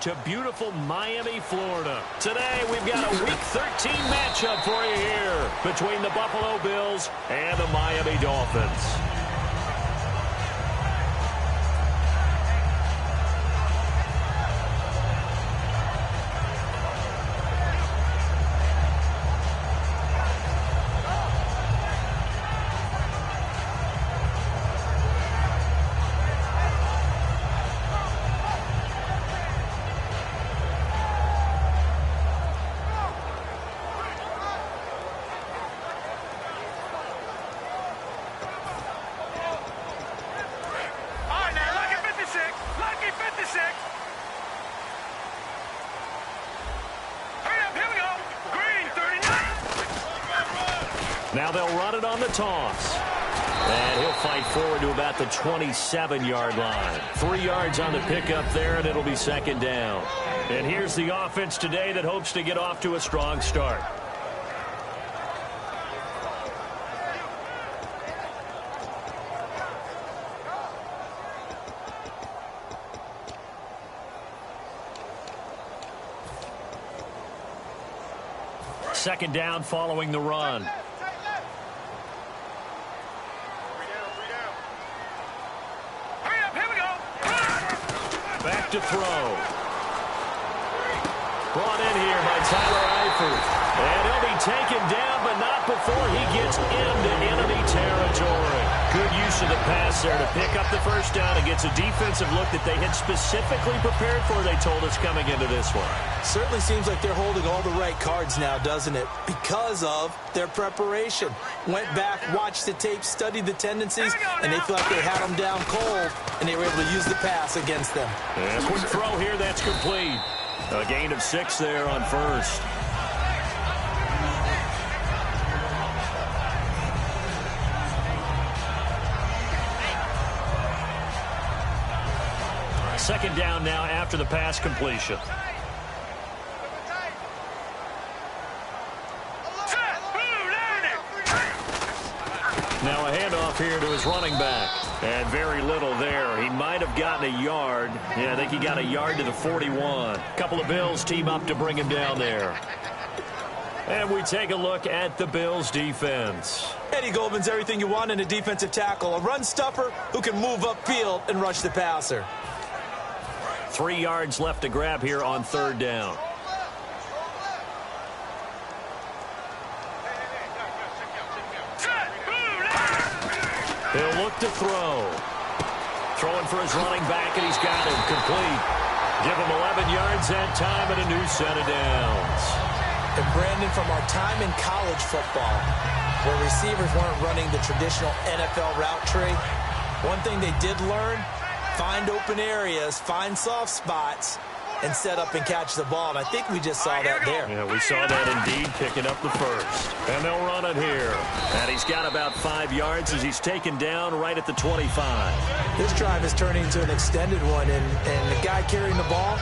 to beautiful Miami, Florida. Today, we've got a Week 13 matchup for you here between the Buffalo Bills and the Miami Dolphins. Now they'll run it on the toss. And he'll fight forward to about the 27-yard line. 3 yards on the pickup there, and it'll be second down. And here's the offense today that hopes to get off to a strong start. Second down following the run. Back to throw. Brought in here by Tyler Eifert. And he'll be taken down, but not before he gets into enemy territory. Good use of the pass there to pick up the first down. It gets a defensive look that they had specifically prepared for, they told us, coming into this one. Certainly seems like they're holding all the right cards now, doesn't it? Because of their preparation. Went back, watched the tape, studied the tendencies, and they feel like they had them down cold, and they were able to use the pass against them. And a quick throw here, that's complete. A gain of 6 there on first. Second down now after the pass completion. Now a handoff here to his running back. And very little there. He might have gotten a yard. Yeah, I think he got a yard to the 41. Couple of Bills team up to bring him down there. And we take a look at the Bills defense. Eddie Goldman's everything you want in a defensive tackle. A run stuffer who can move upfield and rush the passer. 3 yards left to grab here on third down. He'll look to throw. Throwing for his running back, and he's got him complete. Give him 11 yards that time and a new set of downs. And Brandon, from our time in college football, where receivers weren't running the traditional NFL route tree, one thing they did learn, find open areas, find soft spots, and set up and catch the ball. And I think we just saw that there. Yeah, we saw that indeed, picking up the first. And they'll run it here. And he's got about 5 yards as he's taken down right at the 25. This drive is turning into an extended one, and the guy carrying the ball,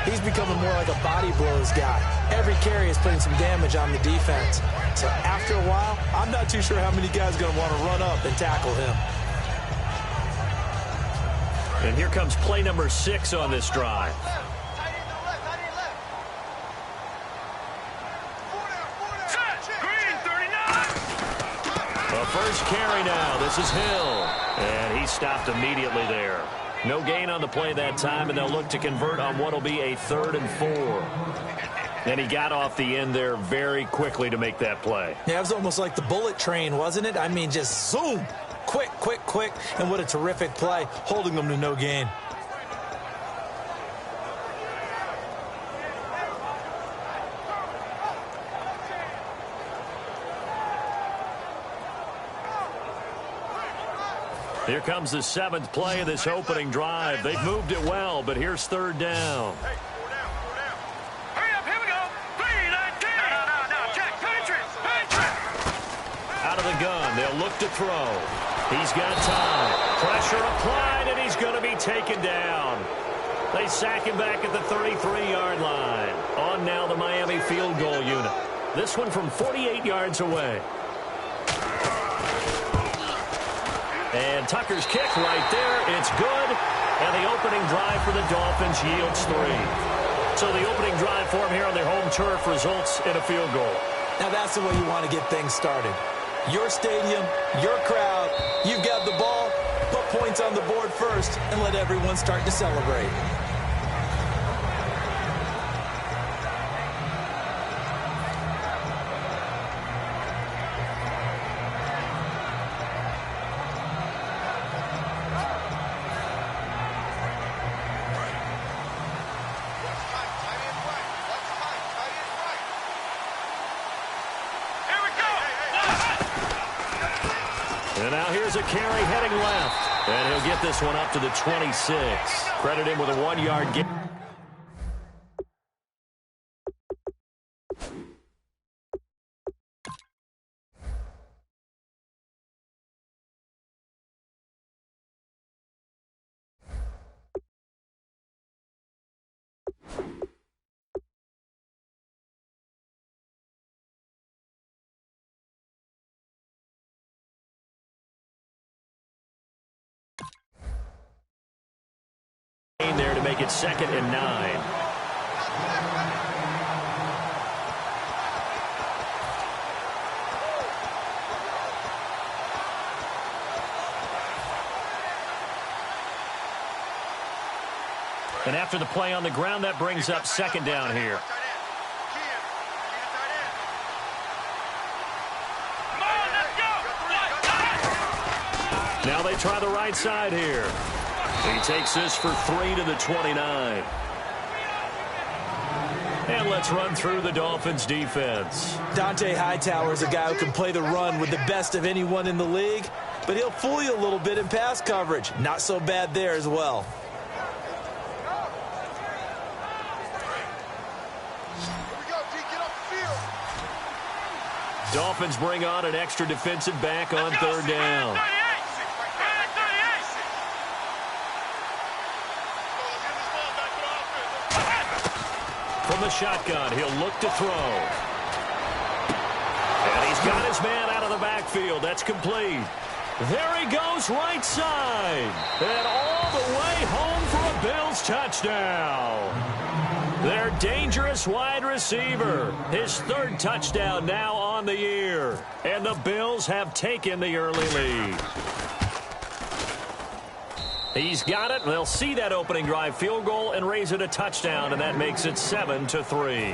he's becoming more like a body blows guy. Every carry is putting some damage on the defense. So after a while, I'm not too sure how many guys are going to want to run up and tackle him. And here comes play number 6 on this drive. The first carry now. This is Hill. And he stopped immediately there. No gain on the play that time, and they'll look to convert on what will be a 3rd and 4. And he got off the end there very quickly to make that play. Yeah, it was almost like the bullet train, wasn't it? I mean, just zoom. Quick, quick, quick. And what a terrific play, holding them to no gain. Here comes the 7th play of this opening drive. They've moved it well, but here's third down. Hey, 4 down, 4 down. Hurry up, here we go. 3-19. No, Jack, penetrate. Out of the gun, they'll look to throw. He's got time. Pressure applied, and he's going to be taken down. They sack him back at the 33-yard line. On now the Miami field goal unit. This one from 48 yards away. And Tucker's kick right there. It's good. And the opening drive for the Dolphins yields 3. So the opening drive for him here on their home turf results in a field goal. Now that's the way you want to get things started. Your stadium, your crowd, you've got the ball, put points on the board first, and let everyone start to celebrate. And now here's a carry heading left. And he'll get this one up to the 26. Credit him with a 1-yard gain. There to make it 2nd and 9. And after the play on the ground, that brings up 2nd down here. Now they try the right side here. He takes this for 3 to the 29. And let's run through the Dolphins' defense. Dante Hightower is a guy who can play the run with the best of anyone in the league, but he'll fool you a little bit in pass coverage. Not so bad there as well. Dolphins bring on an extra defensive back on 3rd down. From the shotgun, he'll look to throw. And he's got his man out of the backfield. That's complete. There he goes, right side. And all the way home for a Bills touchdown. Their dangerous wide receiver. His 3rd touchdown now on the year. And the Bills have taken the early lead. He's got it. They'll see that opening drive field goal and raise it a touchdown, and that makes it 7-3.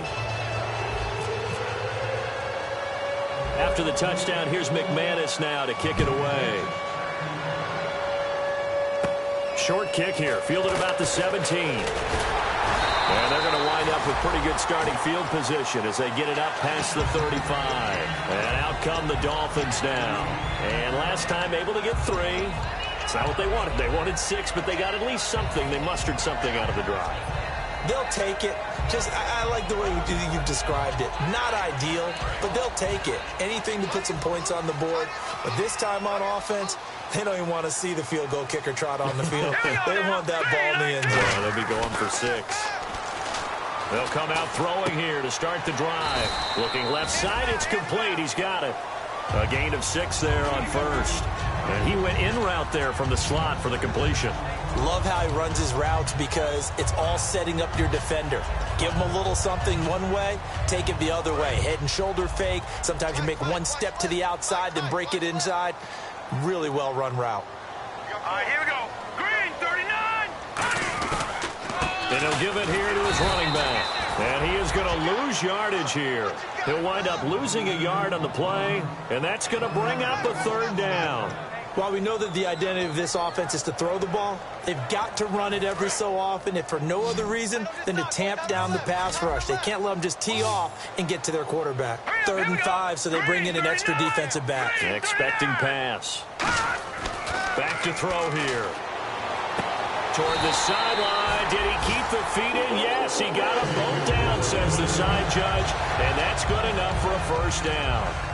After the touchdown, here's McManus now to kick it away. Short kick here, fielded about the 17. And they're going to wind up with pretty good starting field position as they get it up past the 35. And out come the Dolphins now. And last time able to get 3. It's not what they wanted. They wanted 6, but they got at least something. They mustered something out of the drive. They'll take it. I like the way you've described it. Not ideal, but they'll take it. Anything to put some points on the board. But this time on offense, they don't even want to see the field goal kicker trot on the field. They want that ball in the end zone. Yeah, they'll be going for 6. They'll come out throwing here to start the drive. Looking left side, it's complete. He's got it. A gain of 6 there on 1st. And he went in route there from the slot for the completion. Love how he runs his routes because it's all setting up your defender. Give him a little something one way, take it the other way. Head and shoulder fake. Sometimes you make one step to the outside, then break it inside. Really well-run route. All right, here we go. Green, 39. And he'll give it here to his running back. And he is going to lose yardage here. He'll wind up losing a yard on the play, and that's going to bring up a 3rd down. While we know that the identity of this offense is to throw the ball, they've got to run it every so often, if for no other reason than to tamp down the pass rush. They can't let them just tee off and get to their quarterback. 3rd and 5, so they bring in an extra defensive back. Expecting pass. Back to throw here. Toward the sideline. Did he keep the feet in? Yes, he got them both down, says the side judge. And that's good enough for a 1st down.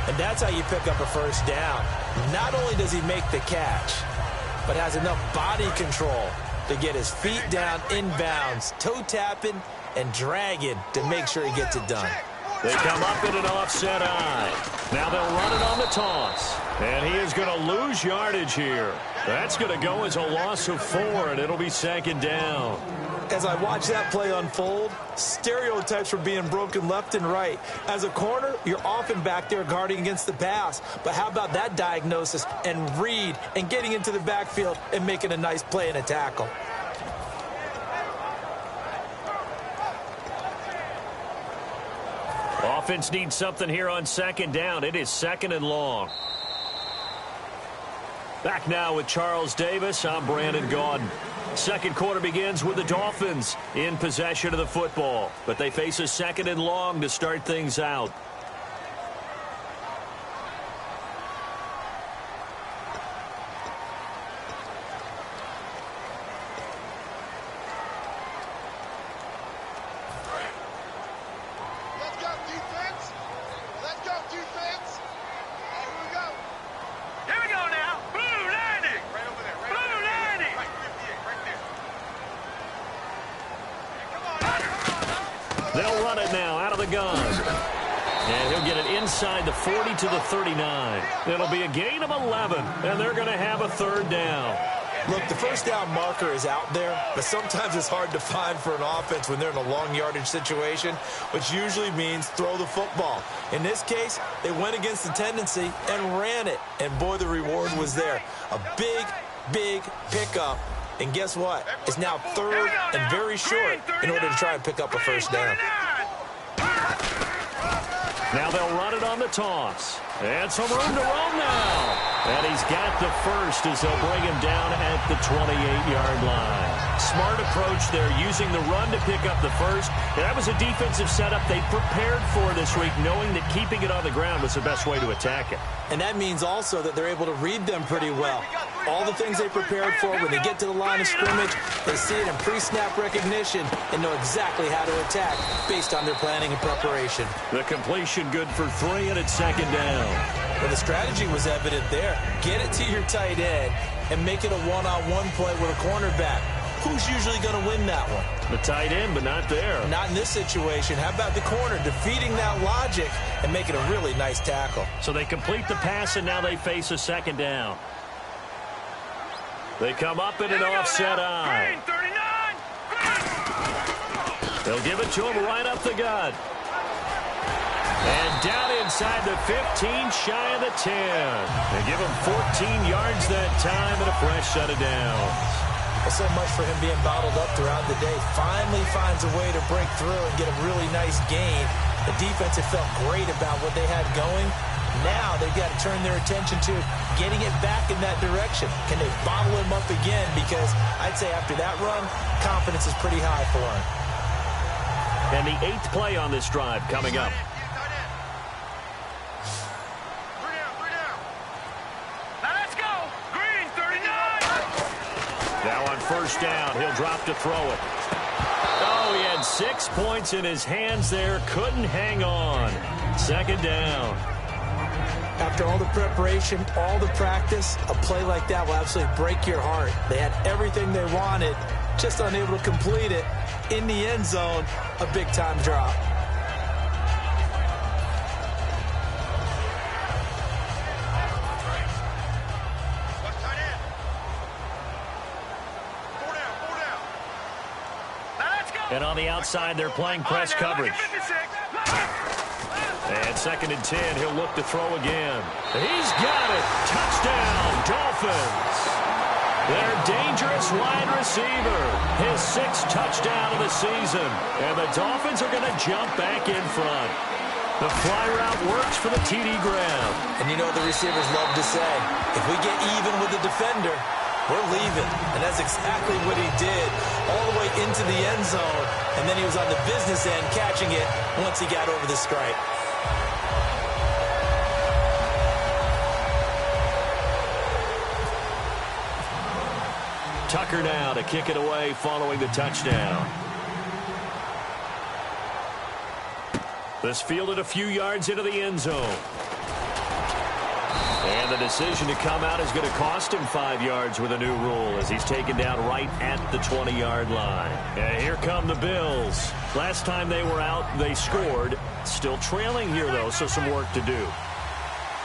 And that's how you pick up a 1st down. Not only does he make the catch, but has enough body control to get his feet down inbounds, toe tapping and dragging to make sure he gets it done. They come up in an offset eye. Now they'll run it on the toss. And he is going to lose yardage here. That's going to go as a loss of 4, and it'll be second down. As I watch that play unfold, stereotypes were being broken left and right. As a corner, you're often back there guarding against the pass. But how about that diagnosis and read and getting into the backfield and making a nice play and a tackle? Offense needs something here on second down. It is second and long. Back now with Charles Davis. I'm Brandon Gaudin. Second quarter begins with the Dolphins in possession of the football, but they face a second and long to start things out. They'll run it now out of the gun. And he'll get it inside the 40 to the 39. It'll be a gain of 11, and they're going to have a third down. Look, the first down marker is out there, but sometimes it's hard to find for an offense when they're in a long yardage situation, which usually means throw the football. In this case, they went against the tendency and ran it. And, boy, the reward was there. A big, big pickup. And guess what? It's now third and very short in order to try and pick up a first down. Now they'll run it on the toss. And some room to run now. And he's got the first as they'll bring him down at the 28-yard line. Smart approach there, using the run to pick up the first. And that was a defensive setup they prepared for this week, knowing that keeping it on the ground was the best way to attack it. And that means also that they're able to read them pretty well. All the things they prepared for, when they get to the line of scrimmage, they see it in pre-snap recognition and know exactly how to attack based on their planning and preparation. The completion good for 3, and it's second down. Well, the strategy was evident there. Get it to your tight end and make it a one-on-one play with a cornerback. Who's usually going to win that one? The tight end, but not there. Not in this situation. How about the corner defeating that logic and making a really nice tackle? So they complete the pass, and now they face a second down. They come up in an offset eye. They'll give it to him right up the gut. And down inside the 15, shy of the 10. They give him 14 yards that time and a fresh set of downs. Well, so much for him being bottled up throughout the day. Finally finds a way to break through and get a really nice gain. The defense had felt great about what they had going. Now they've got to turn their attention to getting it back in that direction. Can they bottle him up again? Because I'd say after that run, confidence is pretty high for him. And the 8th play on this drive coming up. Now on first down, he'll drop to throw it. Oh, he had 6 points in his hands there. Couldn't hang on. Second down. After all the preparation, all the practice, a play like that will absolutely break your heart. They had everything they wanted, just unable to complete it. In the end zone, a big-time drop. And on the outside, they're playing press coverage. And second and 10, he'll look to throw again. He's got it. Touchdown, Dolphins. Their dangerous wide receiver. His 6th touchdown of the season. And the Dolphins are going to jump back in front. The fly route works for the TD grab. And you know what the receivers love to say? If we get even with the defender, we're leaving. And that's exactly what he did, all the way into the end zone. And then he was on the business end catching it once he got over the stripe. Tucker now to kick it away following the touchdown. This fielded a few yards into the end zone. And the decision to come out is going to cost him 5 yards with a new rule as he's taken down right at the 20-yard line. And here come the Bills. Last time they were out, they scored. Still trailing here, though, so some work to do.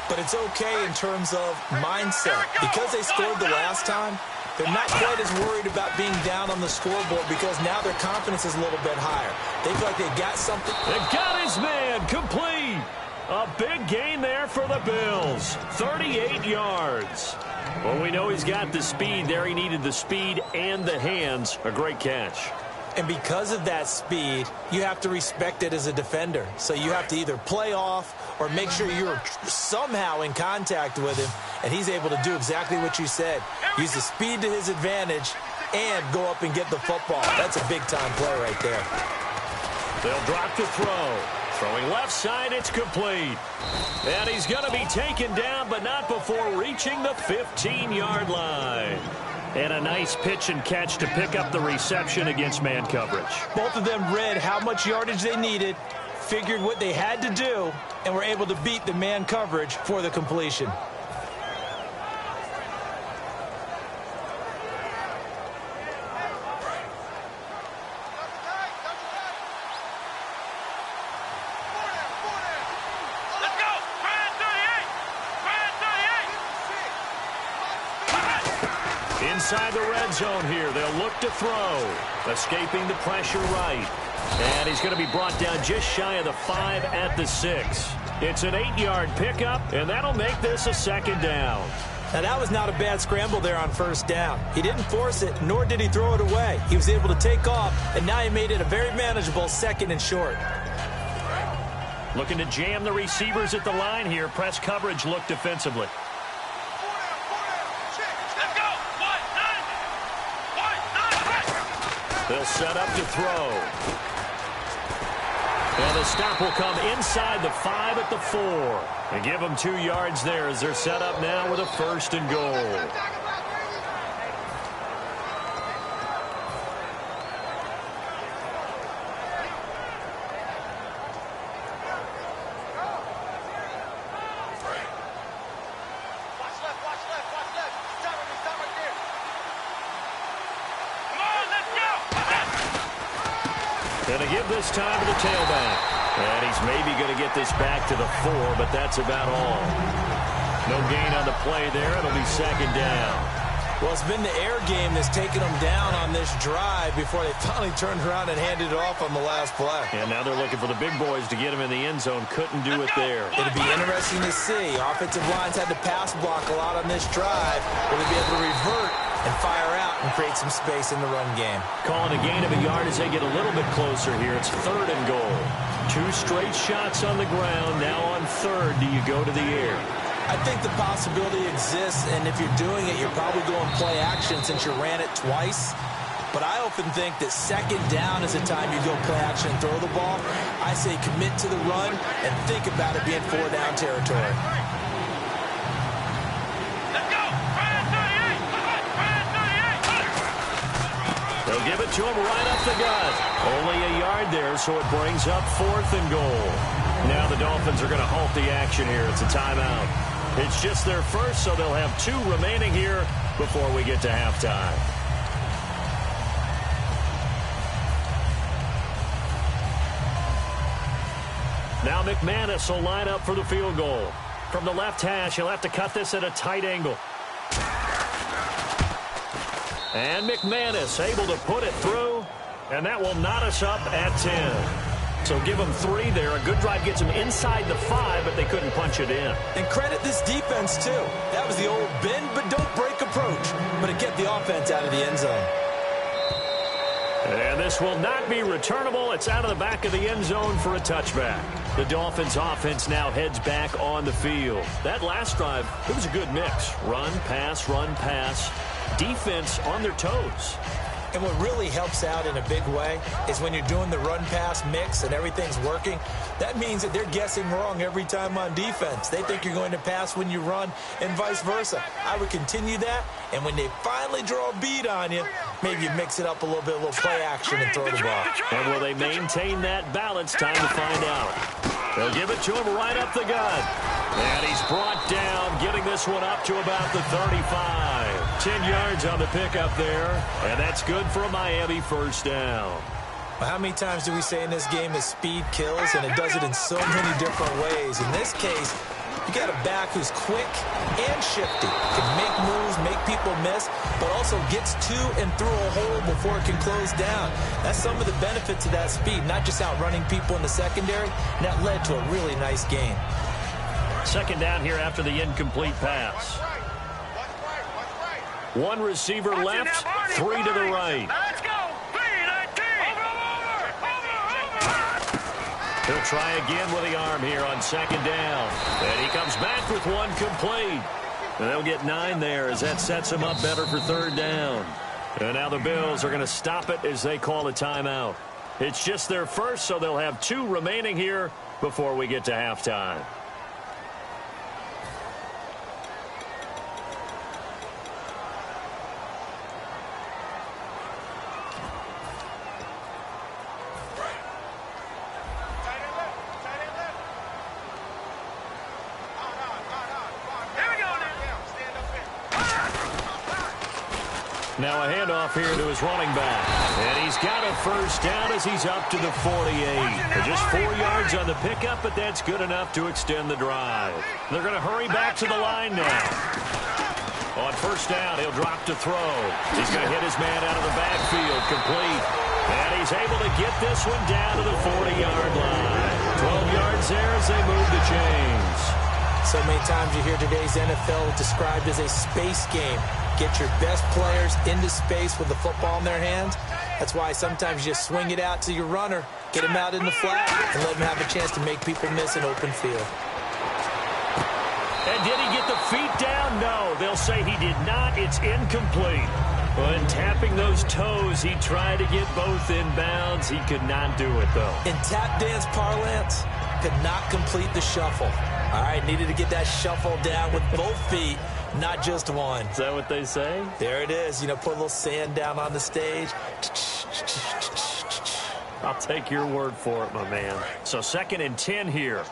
but it's okay in terms of mindset. Because they scored the last time, they're not quite as worried about being down on the scoreboard because now their confidence is a little bit higher. They feel like they've got something. They got his man complete. A big gain there for the Bills. 38 yards. Well, we know he's got the speed there. He needed the speed and the hands. A great catch. And because of that speed, you have to respect it as a defender. So you have to either play off or make sure you're somehow in contact with him. And he's able to do exactly what you said. Use the speed to his advantage and go up and get the football. That's a big-time play right there. They'll drop the throw. Throwing left side, it's complete. And he's going to be taken down, but not before reaching the 15-yard line. And a nice pitch and catch to pick up the reception against man coverage. Both of them read how much yardage they needed, figured what they had to do, and were able to beat the man coverage for the completion. Inside the red zone here, they'll look to throw. Escaping the pressure right. And he's going to be brought down just shy of the 5 at the 6. It's an 8-yard pickup, and that'll make this a second down. Now, that was not a bad scramble there on first down. He didn't force it, nor did he throw it away. He was able to take off, and now he made it a very manageable second and short. Looking to jam the receivers at the line here. Press coverage look defensively. They'll set up to throw. And the stop will come inside the 5 at the 4. And give them 2 yards there as they're set up now with a 1st and goal. Going to give this time to the tailback. And he's maybe going to get this back to the 4, but that's about all. No gain on the play there. It'll be second down. Well, it's been the air game that's taken them down on this drive before they finally turned around and handed it off on the last play. And now they're looking for the big boys to get him in the end zone. Couldn't do it there. It'll be interesting to see. Offensive lines had to pass block a lot on this drive. Will they be able to revert and fire out and create some space in the run game? Calling a gain of a yard as they get a little bit closer here. It's 3rd and goal. 2 straight shots on the ground. Now on 3rd, do you go to the air? I think the possibility exists, and if you're doing it, you're probably going play action since you ran it twice. But I often think that second down is the time you go play action and throw the ball. I say commit to the run and think about it being 4-down territory. They'll give it to him right up the gut. Only a yard there, so it brings up 4th and goal. Now the Dolphins are going to halt the action here. It's a timeout. It's just their first, so they'll have 2 remaining here before we get to halftime. Now McManus will line up for the field goal. From the left hash, he'll have to cut this at a tight angle. And McManus able to put it through, and that will knot us up at 10. So give them 3 there. A good drive gets them inside the 5, but they couldn't punch it in. And credit this defense, too. That was the old bend but don't break approach. But it kept the offense out of the end zone. And this will not be returnable. It's out of the back of the end zone for a touchback. The Dolphins offense now heads back on the field. That last drive, it was a good mix. Run, pass, defense on their toes. And what really helps out in a big way is when you're doing the run-pass mix and everything's working, that means that they're guessing wrong every time on defense. They think you're going to pass when you run and vice versa. I would continue that, and when they finally draw a bead on you, maybe you mix it up a little bit, a little play action and throw the ball. And will they maintain that balance? Time to find out. They'll give it to him right up the gut. And he's brought down, getting this one up to about the 35. 10 yards on the pickup there, and that's good for a Miami 1st down. Well, how many times do we say in this game that speed kills, and it does it in so many different ways? In this case, You got a back who's quick and shifty, can make moves, make people miss, but also gets to and through a hole before it can close down. That's some of the benefits of that speed, not just outrunning people in the secondary, and that led to a really nice gain. Second down here after the incomplete pass. One receiver left, three to the right. Let's go. He'll try again with the arm here on second down. And he comes back with one complete. And they'll get 9 there as that sets him up better for third down. And now the Bills are going to stop it as they call a timeout. It's just their first, so they'll have 2 remaining here before we get to halftime. Now a handoff here to his running back. And he's got a first down as he's up to the 48. Just 4 yards on the pickup, but that's good enough to extend the drive. They're going to hurry back to the line now. On first down, he'll drop to throw. He's going to hit his man out of the backfield, complete. And he's able to get this one down to the 40-yard line. 12 yards there as they move the chains. So many times you hear today's NFL described as a space game. Get your best players into space with the football in their hands. That's why sometimes you just swing it out to your runner, get him out in the flat, and let him have a chance to make people miss an open field. And did he get the feet down? No, they'll say he did not. It's incomplete. When tapping those toes, he tried to get both in bounds. He could not do it, though. In tap dance parlance, could not complete the shuffle. All right, needed to get that shuffle down with both feet, not just one. Is that what they say? There it is. You know, put a little sand down on the stage. I'll take your word for it, my man. So 2nd and 10 here. It's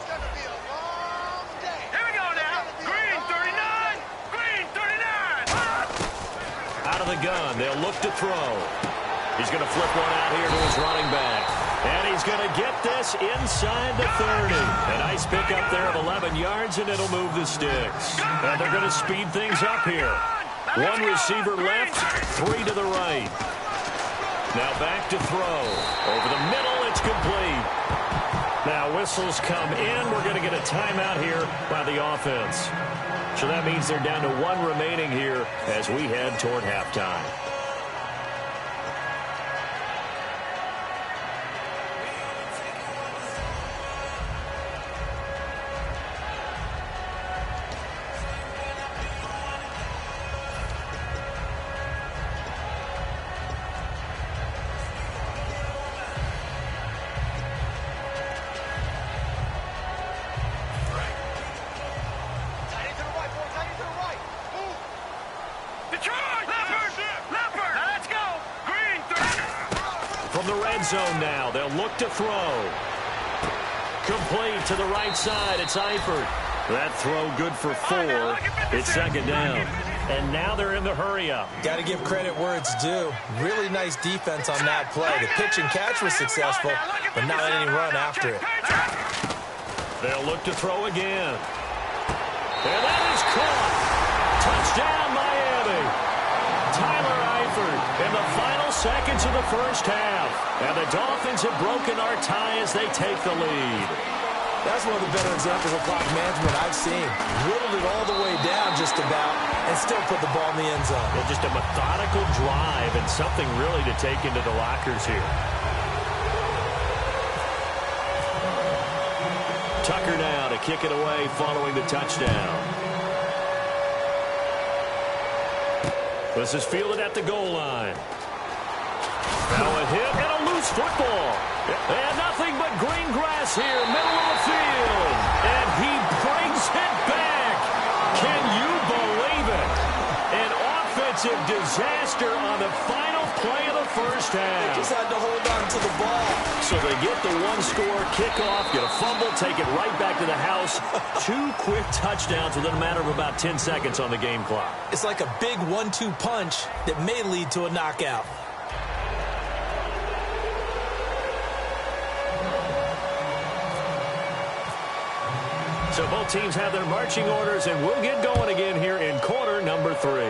going to be a long day. Here we go now. Green 39. Green 39. Out of the gun. They'll look to throw. He's going to flip one out here to his running back. And he's going to get this inside the 30. A nice pickup there of 11 yards, and it'll move the sticks. And they're going to speed things up here. One receiver left, 3 to the right. Now back to throw. Over the middle, it's complete. Now whistles come in. We're going to get a timeout here by the offense. So that means they're down to 1 remaining here as we head toward halftime. Zone now. They'll look to throw. Complete to the right side. It's Eifert. That throw good for 4. It's 2nd down. And now they're in the hurry-up. Got to give credit where it's due. Really nice defense on that play. The pitch and catch was successful, but not any run after it. They'll look to throw again. And that is caught. Touchdown, Miami. Tyler Eifert in the final seconds of the first half. And the Dolphins have broken our tie as they take the lead. That's one of the better examples of clock management I've seen. Whittled it all the way down just about and still put the ball in the end zone. Well, just a methodical drive and something really to take into the lockers here. Tucker now to kick it away following the touchdown. This is fielded at the goal line. Now a hit and a loose football. And nothing but green grass here, middle of the field. And he brings it back. Can you believe it? An offensive disaster on the final play of the first half. They just had to hold on to the ball. So they get the 1-score kickoff, get a fumble, take it right back to the house. 2 quick touchdowns within a matter of about 10 seconds on the game clock. It's like a big 1-2 punch that may lead to a knockout. So both teams have their marching orders, and we'll get going again here in quarter number 3.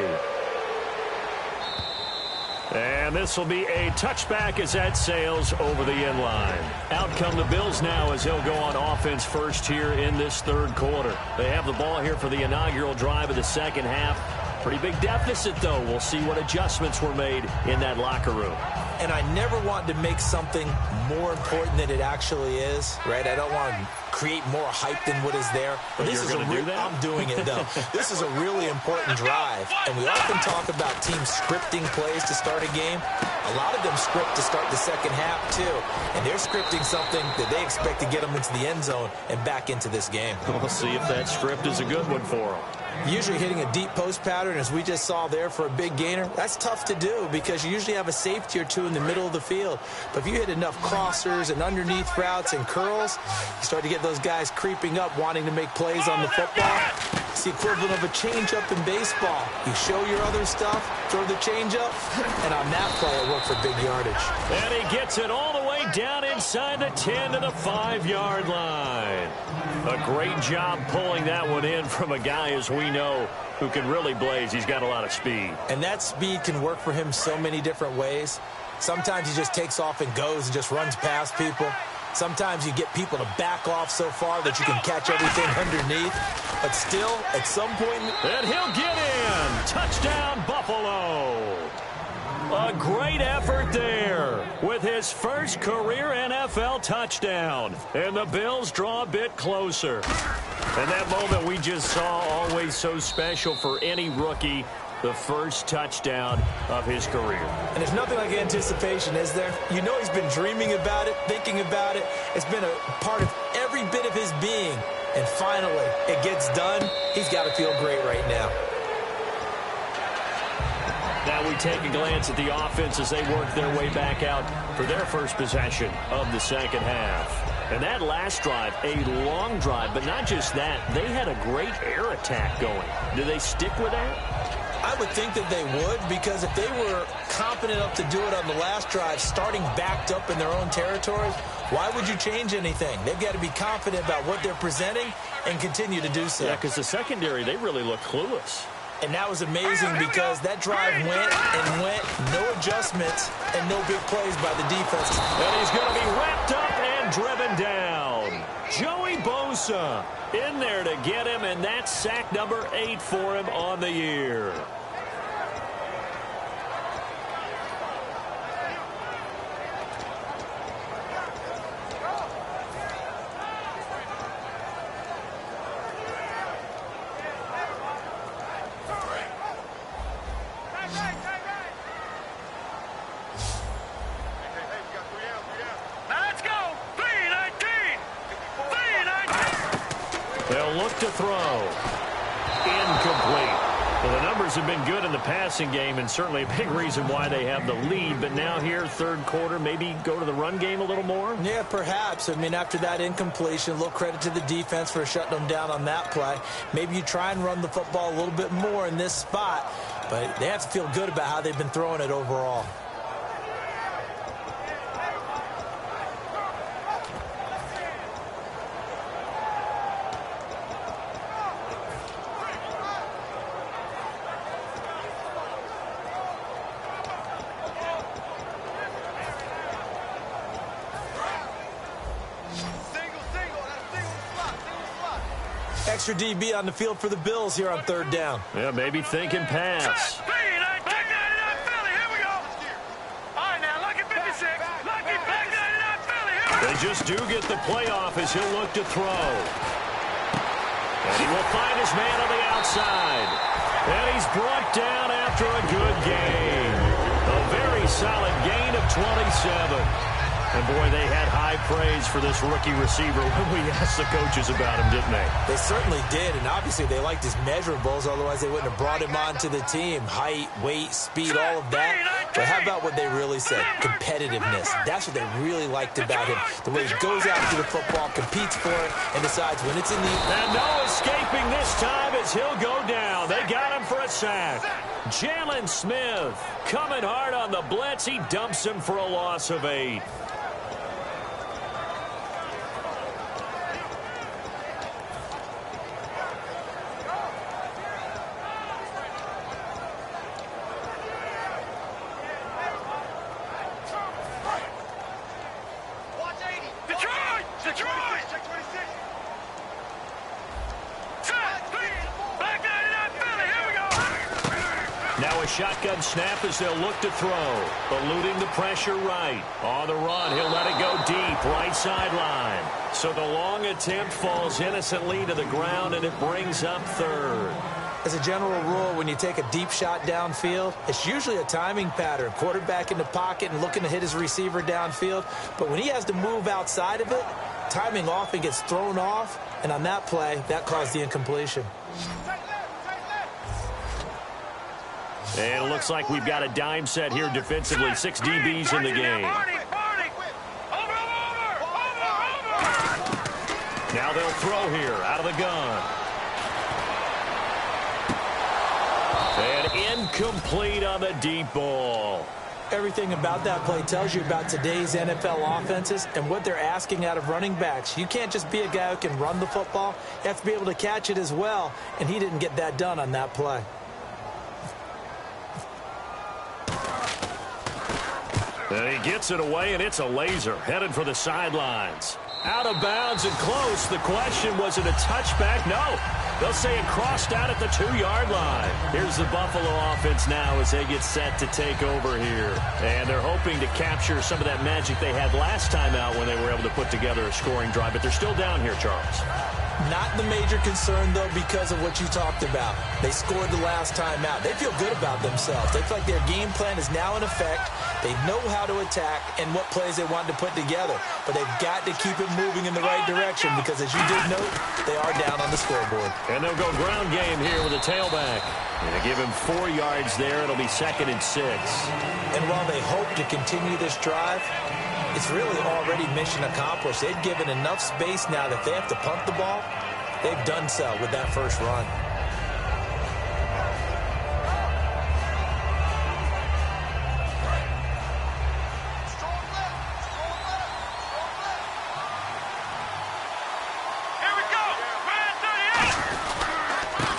And this will be a touchback as that sails over the end line. Out come the Bills now as they'll go on offense first here in this third quarter. They have the ball here for the inaugural drive of the second half. Pretty big deficit, though. We'll see what adjustments were made in that locker room. And I never want to make something more important than it actually is, right? I don't want to create more hype than what is there. But you're going to do that? I'm doing it, though. This is a really important drive. And we often talk about teams scripting plays to start a game. A lot of them script to start the second half, too. And they're scripting something that they expect to get them into the end zone and back into this game. We'll see if that script is a good one for them. Usually hitting a deep post pattern, as we just saw there for a big gainer, that's tough to do because you usually have a safety or two in the middle of the field. But if you hit enough crossers and underneath routes and curls, you start to get those guys creeping up, wanting to make plays on the football. It's the equivalent of a changeup in baseball. You show your other stuff, throw the changeup, and on that play, it worked for big yardage. And he gets it all the way down inside the 10 to the 5-yard line. A great job pulling that one in from a guy, as we know, who can really blaze. He's got a lot of speed. And that speed can work for him so many different ways. Sometimes he just takes off and goes and just runs past people. Sometimes you get people to back off so far that you can catch everything underneath. But still, at some point... And he'll get in. Touchdown, Buffalo. A great effort there with his first career NFL touchdown. And the Bills draw a bit closer. And that moment we just saw, always so special for any rookie, the first touchdown of his career. And there's nothing like anticipation, is there? You know he's been dreaming about it, thinking about it. It's been a part of every bit of his being. And finally, it gets done. He's got to feel great right now. Now we take a glance at the offense as they work their way back out for their first possession of the second half. And that last drive, a long drive, but not just that. They had a great air attack going. Do they stick with that? I would think that they would, because if they were confident enough to do it on the last drive, starting backed up in their own territory, why would you change anything? They've got to be confident about what they're presenting and continue to do so. Yeah, because the secondary, they really look clueless. And that was amazing because that drive went and went, no adjustments and no big plays by the defense. And he's going to be wrapped up and driven down. Joey Bosa in there to get him, and that's sack number 8 for him on the year. They'll look to throw. Incomplete. Well, the numbers have been good in the passing game, and certainly a big reason why they have the lead. But now here, third quarter, maybe go to the run game a little more? Yeah, perhaps. I mean, after that incompletion, a little credit to the defense for shutting them down on that play. Maybe you try and run the football a little bit more in this spot, but they have to feel good about how they've been throwing it overall. Extra DB on the field for the Bills here on third down. Yeah, maybe thinking pass. They just do get the playoff as he'll look to throw. And he will find his man on the outside. And he's brought down after a good gain. A very solid gain of 27. And, boy, they had high praise for this rookie receiver when we asked the coaches about him, didn't they? They certainly did, and obviously they liked his measurables, otherwise they wouldn't have brought him onto the team. Height, weight, speed, all of that. But how about what they really said? Competitiveness. That's what they really liked about him. The way he goes after the football, competes for it, and decides when it's in the... And no escaping this time as he'll go down. They got him for a sack. Jalen Smith coming hard on the blitz. He dumps him for a loss of 8. Check 26. Check 26. Set. Back 99 Philly. Here we go. Now a shotgun snap as they'll look to throw. Eluding the pressure right. On the run, he'll let it go deep, right sideline. So the long attempt falls innocently to the ground, and it brings up third. As a general rule, when you take a deep shot downfield, it's usually a timing pattern. Quarterback in the pocket and looking to hit his receiver downfield. But when he has to move outside of it, timing often gets thrown off. And on that play, that caused the incompletion. And it looks like we've got a dime set here defensively. 6 DBs in the game. Now they'll throw here out of the gun. And incomplete on the deep ball. Everything about that play tells you about today's NFL offenses and what they're asking out of running backs. You can't just be a guy who can run the football. You have to be able to catch it as well, and he didn't get that done on that play. And he gets it away, and it's a laser headed for the sidelines. Out of bounds and close. The question, was it a touchback? No. They'll say it crossed out at the 2-yard line. Here's the Buffalo offense now as they get set to take over here. And they're hoping to capture some of that magic they had last time out when they were able to put together a scoring drive. But they're still down here, Charles. Not the major concern, though, because of what you talked about. They scored the last time out. They feel good about themselves. They feel like their game plan is now in effect. They know how to attack and what plays they want to put together. But they've got to keep it moving in the right direction because, as you did note, they are down on the scoreboard. And they'll go ground game here with a tailback. And they give him 4 yards there. It'll be 2nd and 6. And while they hope to continue this drive, it's really already mission accomplished. They've given enough space now that if they have to punt the ball, they've done so with that first run.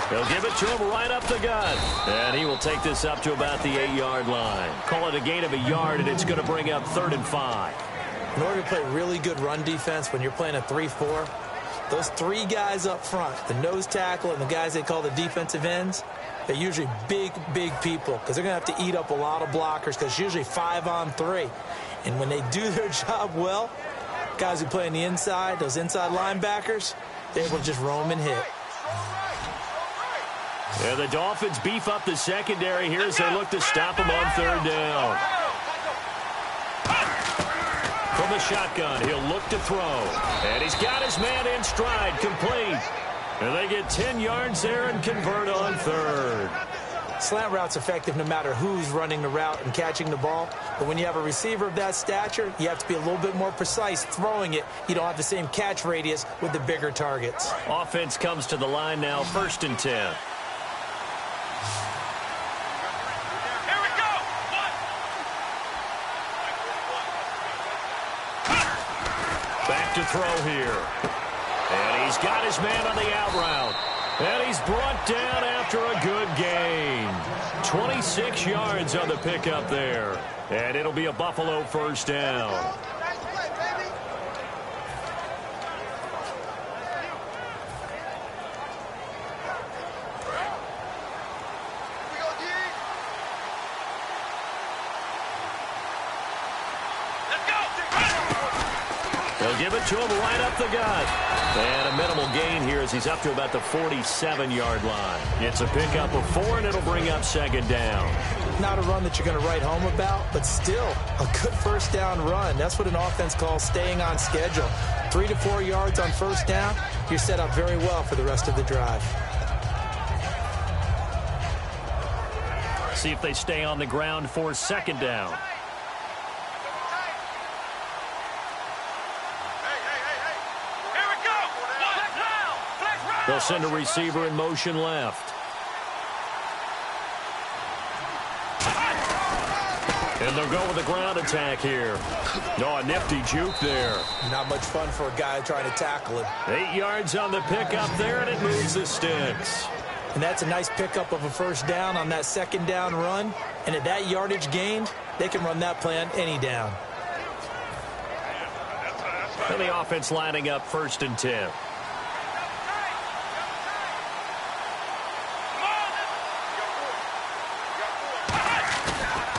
They'll give it to him right up the gut. And he will take this up to about the 8-yard line. Call it a gain of a yard, and it's going to bring up 3rd and 5. In order to play really good run defense when you're playing a 3-4, those 3 guys up front, the nose tackle and the guys they call the defensive ends, they're usually big, big people because they're going to have to eat up a lot of blockers because it's usually 5 on 3. And when they do their job well, guys who play on the inside, those inside linebackers, they're able to just roam and hit. And the Dolphins beef up the secondary here as they look to stop him on 3rd down. From the shotgun, he'll look to throw. And he's got his man in stride, complete. And they get 10 yards there and convert on 3rd. Slant route's effective no matter who's running the route and catching the ball. But when you have a receiver of that stature, you have to be a little bit more precise throwing it. You don't have the same catch radius with the bigger targets. Offense comes to the line now, 1st and 10. To throw here. And he's got his man on the out route. And he's brought down after a good gain. 26 yards on the pickup there. And it'll be a Buffalo 1st down. They'll give it to him right up the gut. And a minimal gain here as he's up to about the 47-yard line. It's a pickup of 4, and it'll bring up 2nd down. Not a run that you're going to write home about, but still a good 1st down run. That's what an offense calls staying on schedule. 3 to 4 yards on 1st down, you're set up very well for the rest of the drive. See if they stay on the ground for 2nd down. They'll send a receiver in motion left. And they'll go with a ground attack here. No, a nifty juke there. Not much fun for a guy trying to tackle him. 8 yards on the pickup there, and it moves the sticks. And that's a nice pickup of a 1st down on that 2nd down run. And at that yardage gained, they can run that play on any down. And the offense lining up 1st and 10.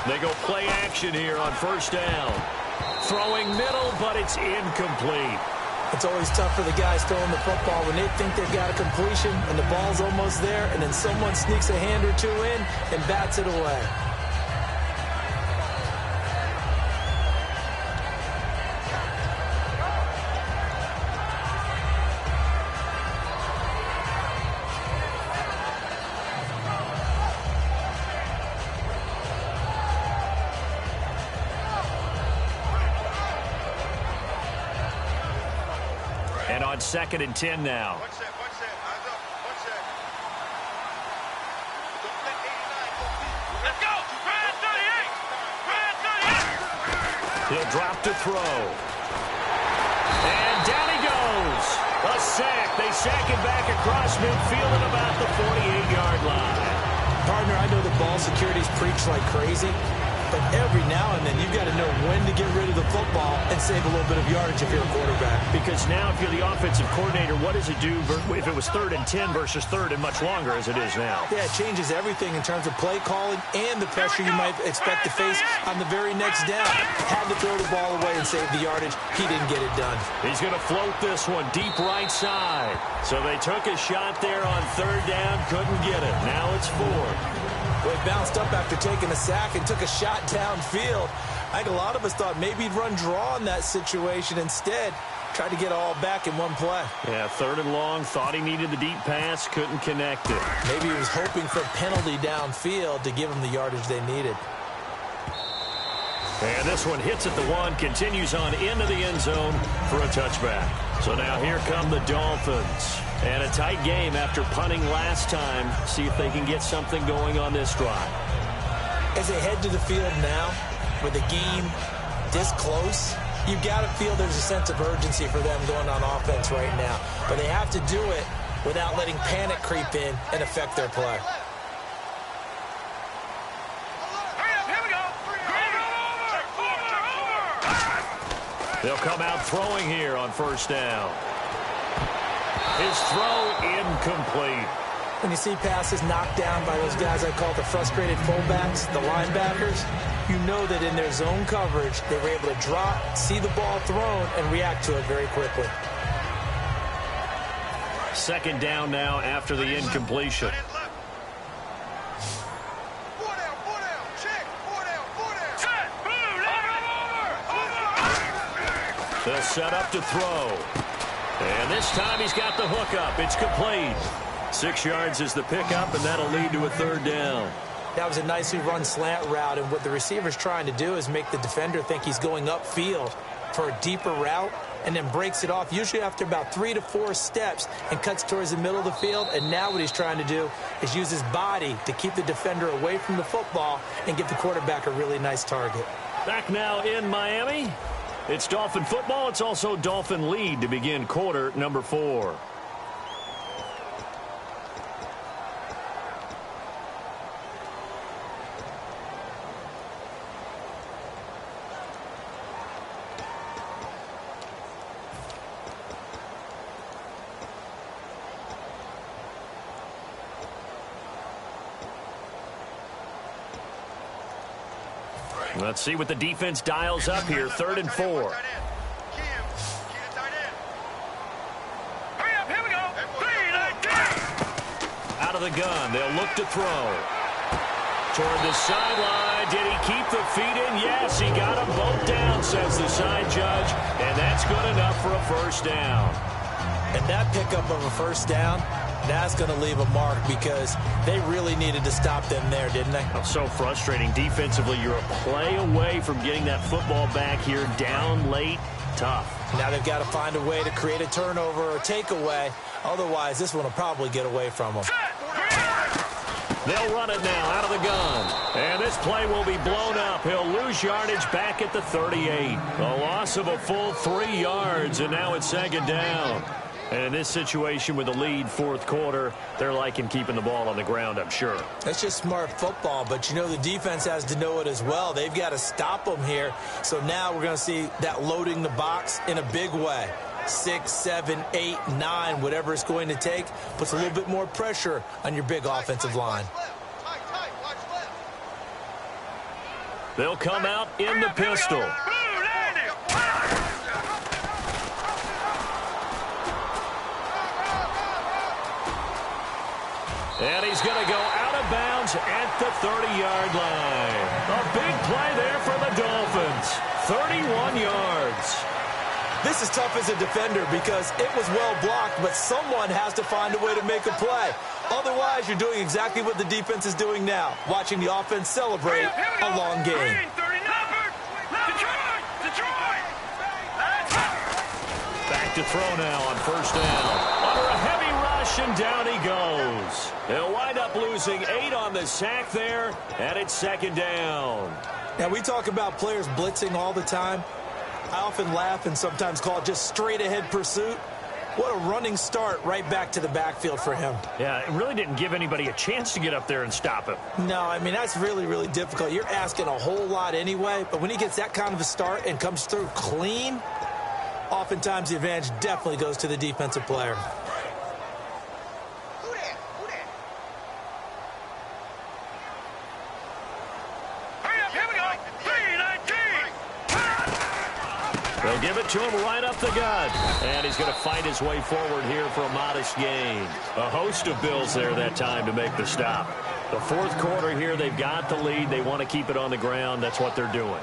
They go play action here on 1st down. Throwing middle, but it's incomplete. It's always tough for the guys throwing the football when they think they've got a completion and the ball's almost there, and then someone sneaks a hand or two in and bats it away. And on 2nd and 10 now. Watch that. Eyes up. Watch that. Don't let 89 go deep. Let's go. Brad 38. He'll drop to throw. And down he goes. A sack. They sack him back across midfield at about the 48-yard line. Partner, I know the ball security's preached like crazy, but every now and then you've got to know when to get rid of the football and save a little bit of yardage if you're a quarterback. Because now if you're the offensive coordinator, what does it do if it was 3rd and 10 versus 3rd and much longer as it is now? Yeah, it changes everything in terms of play calling and the pressure you might expect to face on the very next down. Had to throw the ball away and save the yardage. He didn't get it done. He's going to float this one deep right side. So they took a shot there on 3rd down, couldn't get it. Now it's 4th. Well, he bounced up after taking a sack and took a shot downfield. I think a lot of us thought maybe he'd run draw in that situation. Instead, tried to get it all back in one play. Yeah, 3rd and long, thought he needed the deep pass, couldn't connect it. Maybe he was hoping for a penalty downfield to give him the yardage they needed. And this one hits at the 1, continues on into the end zone for a touchback. So now here come the Dolphins. And a tight game after punting last time. See if they can get something going on this drive. As they head to the field now, with the game this close, you've got to feel there's a sense of urgency for them going on offense right now. But they have to do it without letting panic creep in and affect their play. They'll come out throwing here on 1st down. His throw incomplete. When you see passes knocked down by those guys I call the frustrated fullbacks, the linebackers, you know that in their zone coverage, they were able to drop, see the ball thrown, and react to it very quickly. 2nd down now after the incompletion. They'll set up to throw. And this time he's got the hook up. It's complete. 6 yards is the pickup, and that'll lead to a 3rd down. That was a nicely run slant route, and what the receiver's trying to do is make the defender think he's going upfield for a deeper route, and then breaks it off, usually after about 3 to 4 steps, and cuts towards the middle of the field. And now what he's trying to do is use his body to keep the defender away from the football and give the quarterback a really nice target. Back now in Miami. It's Dolphin football. It's also Dolphin lead to begin quarter number 4. Let's see what the defense dials up here. 3rd and 4. Out of the gun. They'll look to throw. Toward the sideline. Did he keep the feet in? Yes, he got them both down, says the side judge. And that's good enough for a 1st down. And that pickup of a 1st down, that's going to leave a mark because they really needed to stop them there, didn't they? Oh, so frustrating. Defensively, you're a play away from getting that football back here down late. Tough. Now they've got to find a way to create a turnover or takeaway. Otherwise, this one will probably get away from them. They'll run it now out of the gun. And this play will be blown up. He'll lose yardage back at the 38. A loss of a full 3 yards, and now it's 2nd down. And in this situation with the lead fourth quarter, they're liking keeping the ball on the ground, I'm sure. That's just smart football, but you know the defense has to know it as well. They've got to stop them here. So now we're going to see that loading the box in a big way. 6, 7, 8, 9, whatever it's going to take, puts a little bit more pressure on your big offensive line. They'll come out in the pistol. And he's going to go out of bounds at the 30-yard line. A big play there for the Dolphins. 31 yards. This is tough as a defender because it was well blocked, but someone has to find a way to make a play. Otherwise, you're doing exactly what the defense is doing now, watching the offense celebrate a long game. Back to throw now on first down. Under a heavy rush, and down he goes. They'll wind up losing 8 on the sack there, and it's second down. Now, we talk about players blitzing all the time. I often laugh and sometimes call it just straight-ahead pursuit. What a running start right back to the backfield for him. Yeah, it really didn't give anybody a chance to get up there and stop him. No, I mean, that's really, really difficult. You're asking a whole lot anyway, but when he gets that kind of a start and comes through clean, oftentimes the advantage definitely goes to the defensive player. They'll give it to him right up the gut. And he's going to fight his way forward here for a modest gain. A host of Bills there that time to make the stop. The fourth quarter here, they've got the lead. They want to keep it on the ground. That's what they're doing.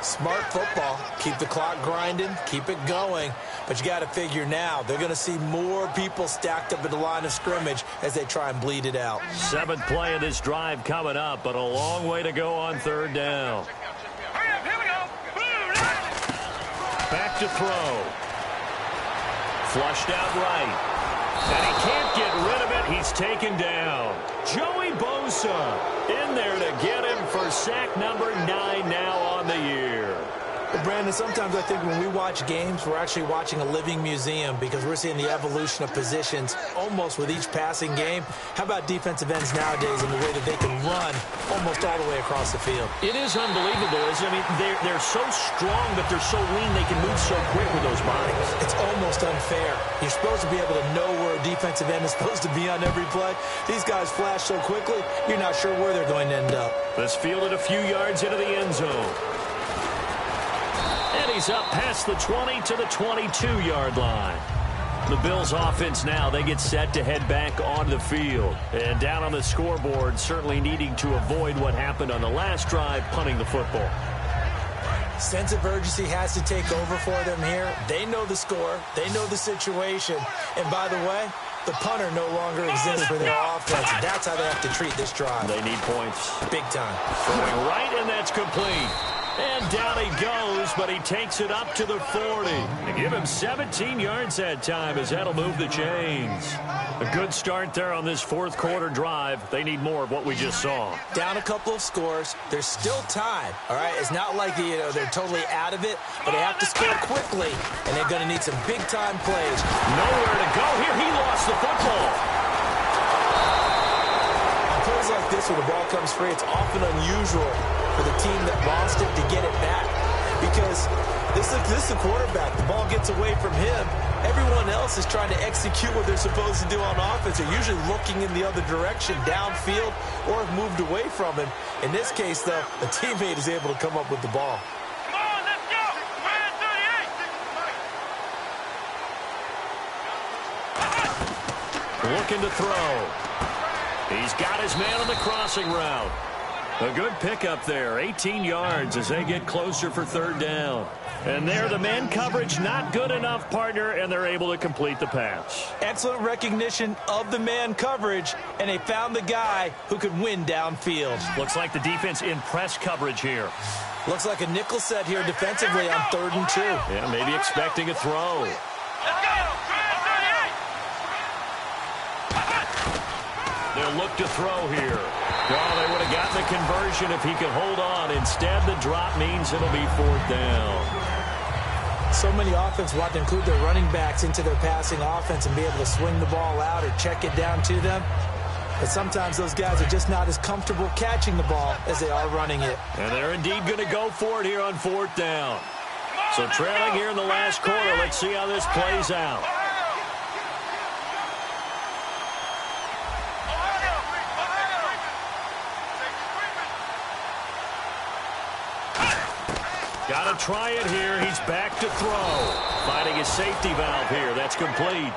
Smart football. Keep the clock grinding. Keep it going. But you got to figure now, they're going to see more people stacked up at the line of scrimmage as they try and bleed it out. 7th play of this drive coming up, but a long way to go on third down. Back to throw. Flushed out right. And he can't get rid of it. He's taken down. Joey Bosa in there to get him for sack number 9 now on the year. Well, Brandon, sometimes I think when we watch games, we're actually watching a living museum because we're seeing the evolution of positions almost with each passing game. How about defensive ends nowadays and the way that they can run almost all the way across the field? It is unbelievable, isn't it? I mean, they're so strong, but they're so lean they can move so quick with those bodies. It's almost unfair. You're supposed to be able to know where a defensive end is supposed to be on every play. These guys flash so quickly, you're not sure where they're going to end up. This fielded a few yards into the end zone. And he's up past the 20 to the 22-yard line. The Bills offense now, they get set to head back onto the field. And down on the scoreboard, certainly needing to avoid what happened on the last drive, punting the football. Sense of urgency has to take over for them here. They know the score. They know the situation. And by the way, the punter no longer exists for their offense. That's how they have to treat this drive. They need points. Big time. Throwing right, and that's complete. And down he goes, but he takes it up to the 40. They give him 17 yards that time as that'll move the chains. A good start there on this fourth quarter drive. They need more of what we just saw. Down a couple of scores. There's still time, all right? It's not like they're totally out of it, but they have to score quickly, and they're going to need some big-time plays. Nowhere to go here. He lost the football. On plays like this where the ball comes free, it's often unusual for the team that lost it to get it back because this is the quarterback. The ball gets away from him. Everyone else is trying to execute what they're supposed to do on offense. They're usually looking in the other direction, downfield, or have moved away from him. In this case, though, a teammate is able to come up with the ball. Come on, let's go. Red 38. Looking to throw. He's got his man on the crossing route. A good pickup there, 18 yards as they get closer for third down. And there, the man coverage not good enough, partner, and they're able to complete the pass. Excellent recognition of the man coverage, and they found the guy who could win downfield. Looks like the defense in press coverage here. Looks like a nickel set here defensively on 3rd and 2. Yeah, maybe expecting a throw. Let's go. Red 38. They'll look to throw here. Oh, they would have gotten the conversion if he could hold on. Instead, the drop means it'll be 4th down. So many offenses want to include their running backs into their passing offense and be able to swing the ball out or check it down to them. But sometimes those guys are just not as comfortable catching the ball as they are running it. And they're indeed going to go for it here on 4th down. So trailing here in the last quarter. Let's see how this plays out. Got to try it here. He's back to throw. Finding his safety valve here. That's complete.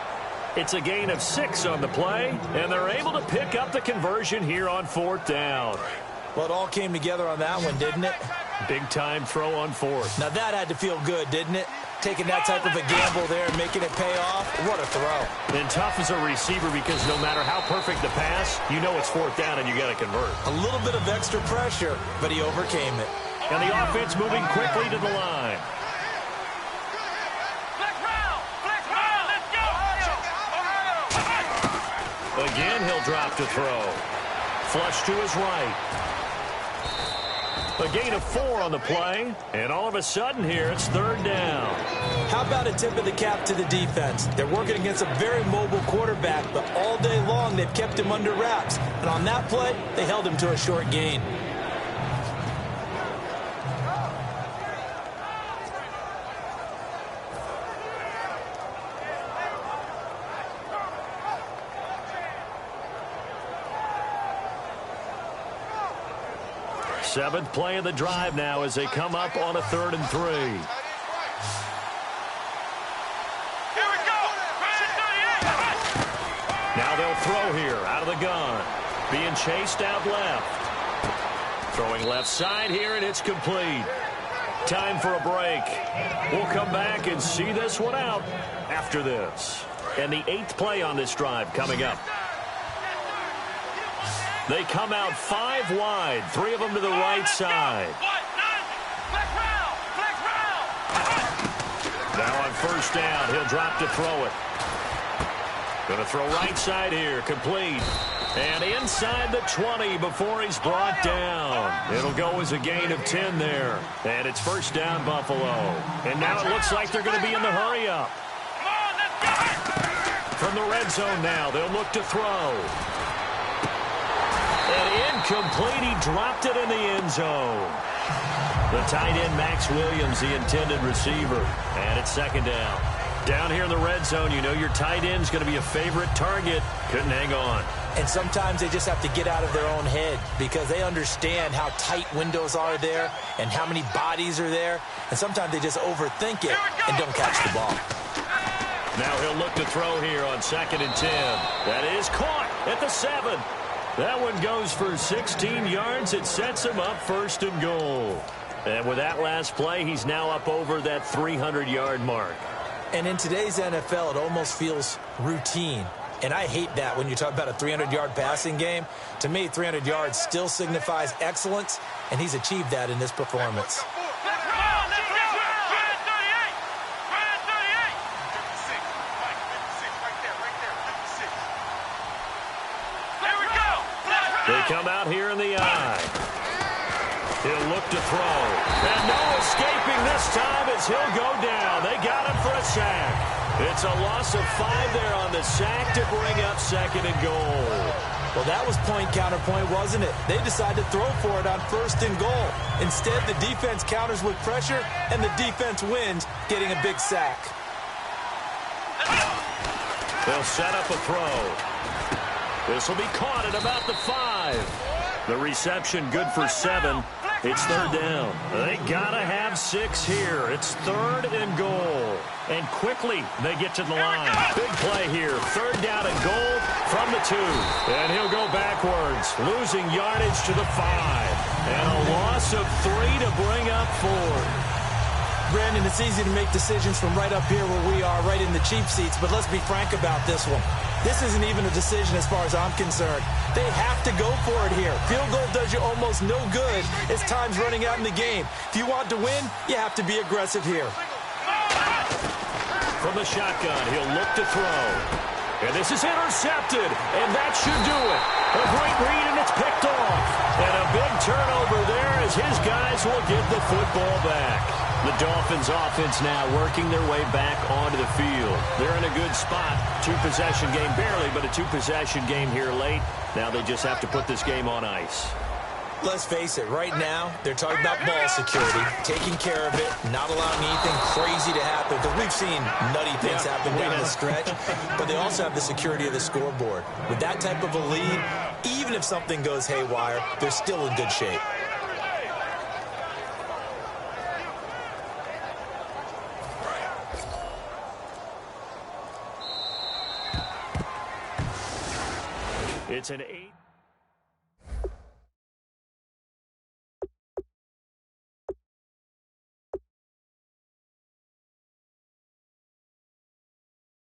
It's a gain of 6 on the play, and they're able to pick up the conversion here on 4th down. Well, it all came together on that one, didn't it? Big-time throw on 4th. Now, that had to feel good, didn't it? Taking that type of a gamble there and making it pay off. What a throw. And tough as a receiver because no matter how perfect the pass, you know it's 4th down and you got to convert. A little bit of extra pressure, but he overcame it. And the offense moving quickly to the line. Again, he'll drop to throw. Flush to his right. A gain of 4 on the play. And all of a sudden here, it's 3rd down. How about a tip of the cap to the defense? They're working against a very mobile quarterback, but all day long they've kept him under wraps. And on that play, they held him to a short gain. Seventh play of the drive now as they come up on a 3rd and 3. Here we go. Now they'll throw here out of the gun. Being chased out left. Throwing left side here, and it's complete. Time for a break. We'll come back and see this one out after this. And the 8th play on this drive coming up. They come out 5 wide, 3 of them to the right side. Now on 1st down, he'll drop to throw it. Going to throw right side here, complete. And inside the 20 before he's brought down. It'll go as a gain of 10 there. And it's 1st down, Buffalo. And now it looks like they're going to be in the hurry-up. From the red zone now, they'll look to throw. And incomplete, he dropped it in the end zone. The tight end, Max Williams, the intended receiver. And it's 2nd down. Down here in the red zone, you know your tight end's going to be a favorite target. Couldn't hang on. And sometimes they just have to get out of their own head because they understand how tight windows are there and how many bodies are there. And sometimes they just overthink it and don't catch the ball. Now he'll look to throw here on 2nd and 10. That is caught at the 7. That one goes for 16 yards. It sets him up 1st and goal. And with that last play, he's now up over that 300-yard mark. And in today's NFL, it almost feels routine. And I hate that when you talk about a 300-yard passing game. To me, 300 yards still signifies excellence, and he's achieved that in this performance. They come out here in the eye. He'll look to throw. And no escaping this time as he'll go down. They got him for a sack. It's a loss of 5 there on the sack to bring up 2nd and goal. Well, that was point-counterpoint, wasn't it? They decided to throw for it on 1st and goal. Instead, the defense counters with pressure, and the defense wins, getting a big sack. They'll set up a throw. This will be caught at about the 5. The reception good for 7. It's 3rd down. They got to have 6 here. It's 3rd and goal. And quickly they get to the line. Big play here. 3rd down and goal from the 2. And he'll go backwards, losing yardage to the 5. And a loss of 3 to bring up 4. Brandon, it's easy to make decisions from right up here where we are, right in the cheap seats, but let's be frank about this one. This isn't even a decision as far as I'm concerned. They have to go for it here. Field goal does you almost no good as time's running out in the game. If you want to win, you have to be aggressive here. From the shotgun, he'll look to throw. And this is intercepted, and that should do it. A great read, and it's picked off. And a big turnover there as his guys will get the football back. The Dolphins offense now working their way back onto the field. They're in a good spot. Two-possession game, barely, but a two-possession game here late. Now they just have to put this game on ice. Let's face it, right now, they're talking about ball security, taking care of it, not allowing anything crazy to happen, because we've seen nutty things happen down the stretch, but they also have the security of the scoreboard. With that type of a lead, even if something goes haywire, they're still in good shape. It's an 8.